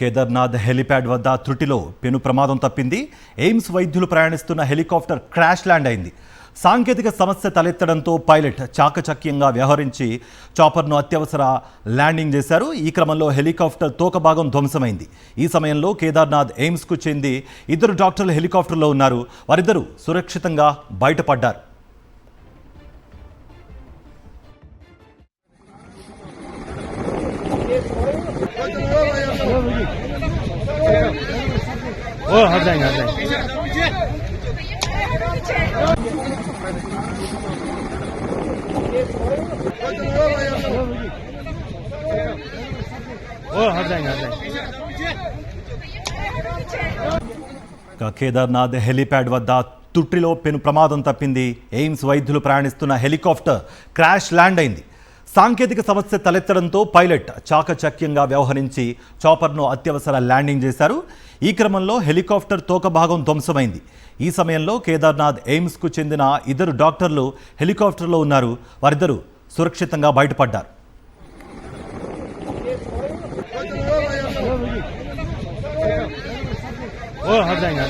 Kedarnath helipad వద్ద త్రుటిలో పెను ప్రమాదం తప్పింది. ఎయిమ్స్ వైద్యులు ప్రయాణిస్తున్న హెలికాప్టర్ క్రాష్ ల్యాండ్ అయింది. సాంకేతిక సమస్య తలెత్తడంతో పైలట్ చాకచక్యంగా వ్యవహరించి చాపర్ను అత్యవసర ల్యాండింగ్ చేశారు. ఈ క్రమంలో హెలికాప్టర్ తోక భాగం ధ్వంసమైంది. ఈ సమయంలో కేదార్నాథ్ ఎయిమ్స్కు చెంది ఇద్దరు డాక్టర్లు హెలికాప్టర్లో ఉన్నారు. వారిద్దరూ సురక్షితంగా బయటపడ్డారు. हट जाएंगे కేదార్నాథ్ హెలిప్యాడ్ వద్ద తుట్టిలో పెను ప్రమాదం తప్పింది. ఎయిమ్స్ వైద్యులు ప్రయాణిస్తున్న హెలికాప్టర్ క్రాష్ ల్యాండ్ అయింది. సాంకేతిక సమస్య తలెత్తడంతో పైలట్ చాకచక్యంగా వ్యవహరించి చాపర్ను అత్యవసర ల్యాండింగ్ చేశారు. ఈ క్రమంలో హెలికాప్టర్ తోక భాగం ధ్వంసమైంది. ఈ సమయంలో కేదార్నాథ్ ఎయిమ్స్కు చెందిన ఇద్దరు డాక్టర్లు హెలికాప్టర్లో ఉన్నారు. వారిద్దరూ సురక్షితంగా బయటపడ్డారు. हट जाएंगे